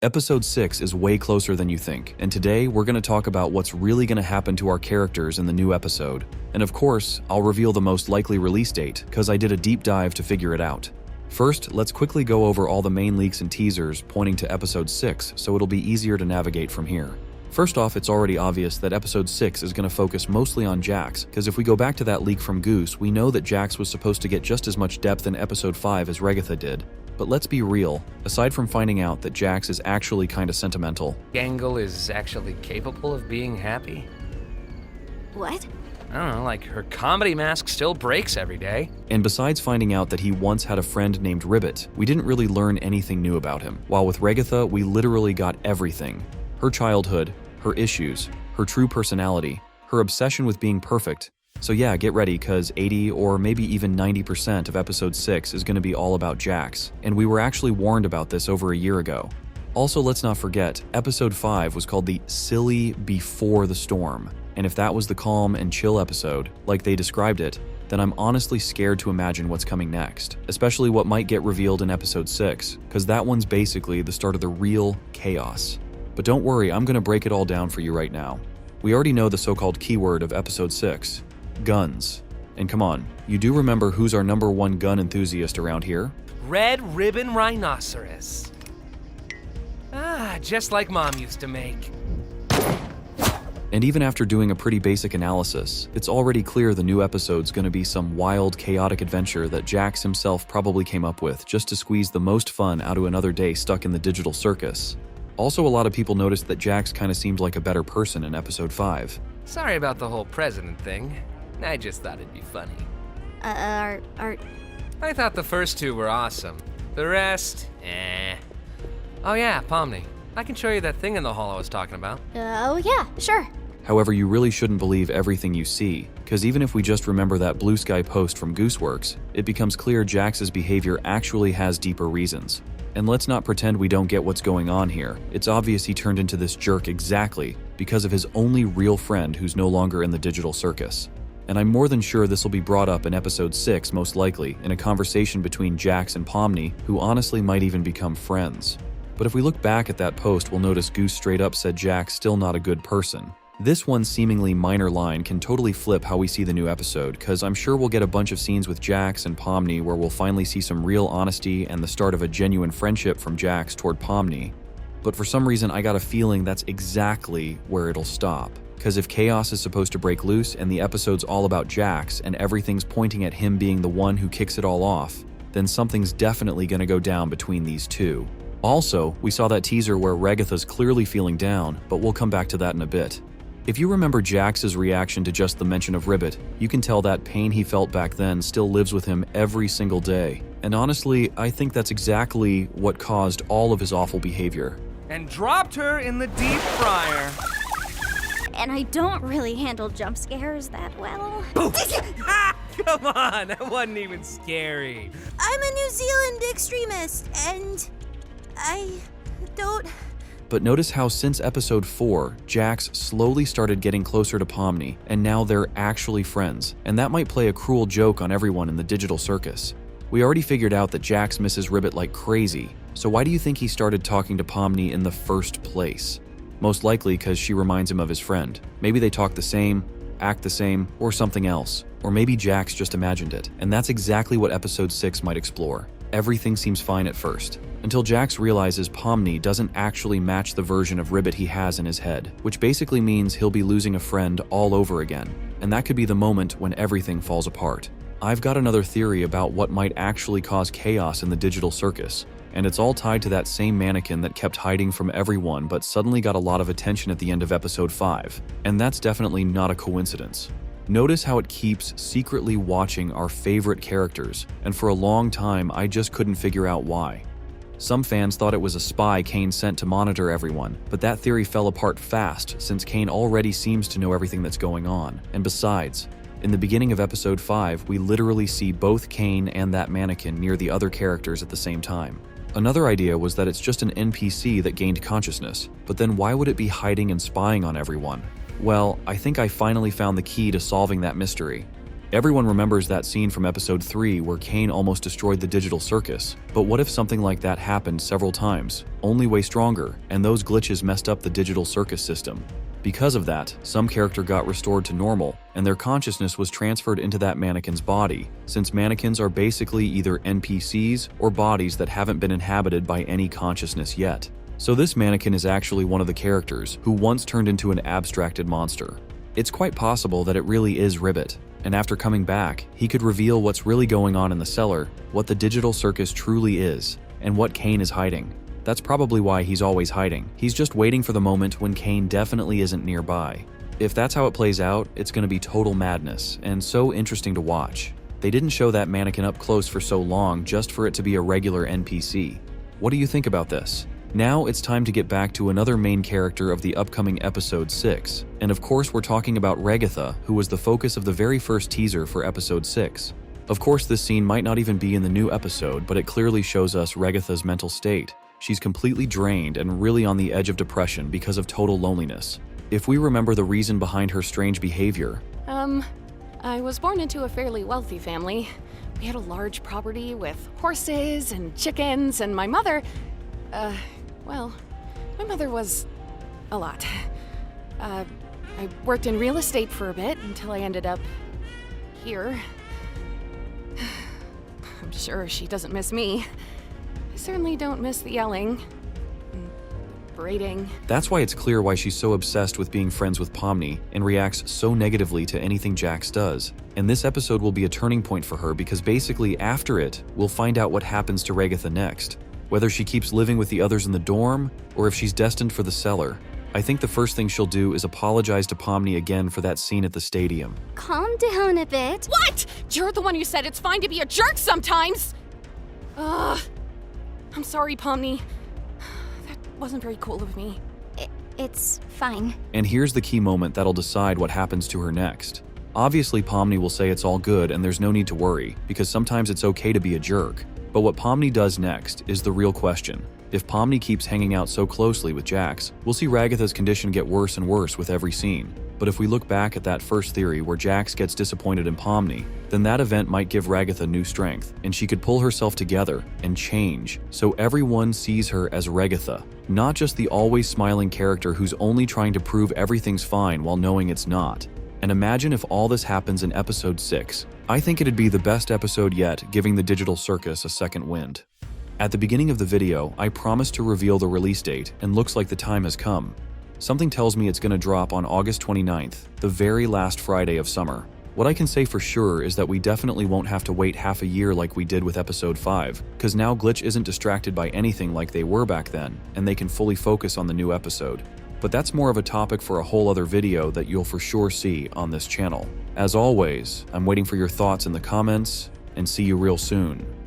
Episode 6 is way closer than you think, and today we're going to talk about what's really going to happen to our characters in the new episode. And of course, I'll reveal the most likely release date, because I did a deep dive to figure it out. First, let's quickly go over all the main leaks and teasers pointing to Episode 6, so it'll be easier to navigate from here. First off, it's already obvious that Episode 6 is going to focus mostly on Jax, because if we go back to that leak from Goose, we know that Jax was supposed to get just as much depth in Episode 5 as Ragatha did. But let's be real, aside from finding out that Jax is actually kinda sentimental. Gangle is actually capable of being happy? What? I don't know, like her comedy mask still breaks every day. And besides finding out that he once had a friend named Ribbit, we didn't really learn anything new about him. While with Ragatha, we literally got everything. Her childhood, her issues, her true personality, her obsession with being perfect. So yeah, get ready, cause 80 or maybe even 90% of Episode 6 is gonna be all about Jax, and we were actually warned about this over a year ago. Also, let's not forget, Episode 5 was called the Silly Before the Storm, and if that was the calm and chill episode, like they described it, then I'm honestly scared to imagine what's coming next, especially what might get revealed in Episode 6, cause that one's basically the start of the real chaos. But don't worry, I'm gonna break it all down for you right now. We already know the so-called keyword of Episode 6. Guns. And come on, you do remember who's our #1 gun enthusiast around here? Red Ribbon Rhinoceros. Just like Mom used to make. And even after doing a pretty basic analysis, it's already clear the new episode's gonna be some wild, chaotic adventure that Jax himself probably came up with just to squeeze the most fun out of another day stuck in the digital circus. Also, a lot of people noticed that Jax kinda seemed like a better person in Episode 5. Sorry about the whole president thing. I just thought it'd be funny. Are... I thought the first two were awesome. The rest, eh. Oh yeah, Pomni. I can show you that thing in the hall I was talking about. Oh yeah, sure. However, you really shouldn't believe everything you see, because even if we just remember that blue sky post from Gooseworx, it becomes clear Jax's behavior actually has deeper reasons. And let's not pretend we don't get what's going on here. It's obvious he turned into this jerk exactly because of his only real friend who's no longer in the digital circus. And I'm more than sure this will be brought up in Episode 6, most likely, in a conversation between Jax and Pomni, who honestly might even become friends. But if we look back at that post, we'll notice Goose straight up said Jax still not a good person. This one seemingly minor line can totally flip how we see the new episode, cause I'm sure we'll get a bunch of scenes with Jax and Pomni where we'll finally see some real honesty and the start of a genuine friendship from Jax toward Pomni. But for some reason, I got a feeling that's exactly where it'll stop. Cause if chaos is supposed to break loose and the episode's all about Jax and everything's pointing at him being the one who kicks it all off, then something's definitely gonna go down between these two. Also, we saw that teaser where Ragatha's clearly feeling down, but we'll come back to that in a bit. If you remember Jax's reaction to just the mention of Ribbit, you can tell that pain he felt back then still lives with him every single day. And honestly, I think that's exactly what caused all of his awful behavior. And dropped her in the deep fryer. And I don't really handle jump scares that well. Come on, that wasn't even scary. I'm a New Zealand extremist, and I don't... But notice how since Episode 4, Jax slowly started getting closer to Pomni, and now they're actually friends, and that might play a cruel joke on everyone in the digital circus. We already figured out that Jax misses Ribbit like crazy, so why do you think he started talking to Pomni in the first place? Most likely because she reminds him of his friend. Maybe they talk the same, act the same, or something else. Or maybe Jax just imagined it, and that's exactly what Episode 6 might explore. Everything seems fine at first, until Jax realizes Pomni doesn't actually match the version of Ribbit he has in his head, which basically means he'll be losing a friend all over again, and that could be the moment when everything falls apart. I've got another theory about what might actually cause chaos in the digital circus, and it's all tied to that same mannequin that kept hiding from everyone but suddenly got a lot of attention at the end of Episode 5, and that's definitely not a coincidence. Notice how it keeps secretly watching our favorite characters, and for a long time I just couldn't figure out why. Some fans thought it was a spy Kane sent to monitor everyone, but that theory fell apart fast since Kane already seems to know everything that's going on, and besides, in the beginning of Episode 5, we literally see both Kane and that mannequin near the other characters at the same time. Another idea was that it's just an NPC that gained consciousness, but then why would it be hiding and spying on everyone? Well, I think I finally found the key to solving that mystery. Everyone remembers that scene from episode 3 where Kane almost destroyed the digital circus, but what if something like that happened several times, only way stronger, and those glitches messed up the digital circus system? Because of that, some character got restored to normal, and their consciousness was transferred into that mannequin's body, since mannequins are basically either NPCs or bodies that haven't been inhabited by any consciousness yet. So this mannequin is actually one of the characters who once turned into an abstracted monster. It's quite possible that it really is Ribbit, and after coming back, he could reveal what's really going on in the cellar, what the digital circus truly is, and what Kane is hiding. That's probably why he's always hiding. He's just waiting for the moment when Kane definitely isn't nearby. If that's how it plays out, it's going to be total madness, and so interesting to watch. They didn't show that mannequin up close for so long just for it to be a regular NPC. What do you think about this? Now it's time to get back to another main character of the upcoming episode 6. And of course we're talking about Ragatha, who was the focus of the very first teaser for episode 6. Of course this scene might not even be in the new episode, but it clearly shows us Ragatha's mental state. She's completely drained and really on the edge of depression because of total loneliness. If we remember the reason behind her strange behavior. I was born into a fairly wealthy family. We had a large property with horses and chickens, and my mother, my mother was a lot. I worked in real estate for a bit until I ended up here. I'm sure she doesn't miss me. I certainly don't miss the yelling and braiding. That's why it's clear why she's so obsessed with being friends with Pomni and reacts so negatively to anything Jax does. And this episode will be a turning point for her because basically after it, we'll find out what happens to Ragatha next. Whether she keeps living with the others in the dorm, or if she's destined for the cellar. I think the first thing she'll do is apologize to Pomni again for that scene at the stadium. Calm down a bit. What? You're the one who said it's fine to be a jerk sometimes! I'm sorry, Pomni. That wasn't very cool of me. It's fine. And here's the key moment that'll decide what happens to her next. Obviously, Pomni will say it's all good and there's no need to worry, because sometimes it's okay to be a jerk. But what Pomni does next is the real question. If Pomni keeps hanging out so closely with Jax, we'll see Ragatha's condition get worse and worse with every scene. But if we look back at that first theory where Jax gets disappointed in Pomni, then that event might give Ragatha new strength, and she could pull herself together and change, so everyone sees her as Ragatha, not just the always smiling character who's only trying to prove everything's fine while knowing it's not. And imagine if all this happens in episode 6. I think it'd be the best episode yet, giving the digital circus a second wind. At the beginning of the video, I promised to reveal the release date, and looks like the time has come. Something tells me it's going to drop on August 29th, the very last Friday of summer. What I can say for sure is that we definitely won't have to wait half a year like we did with episode 5, because now Glitch isn't distracted by anything like they were back then, and they can fully focus on the new episode. But that's more of a topic for a whole other video that you'll for sure see on this channel. As always, I'm waiting for your thoughts in the comments, and see you real soon.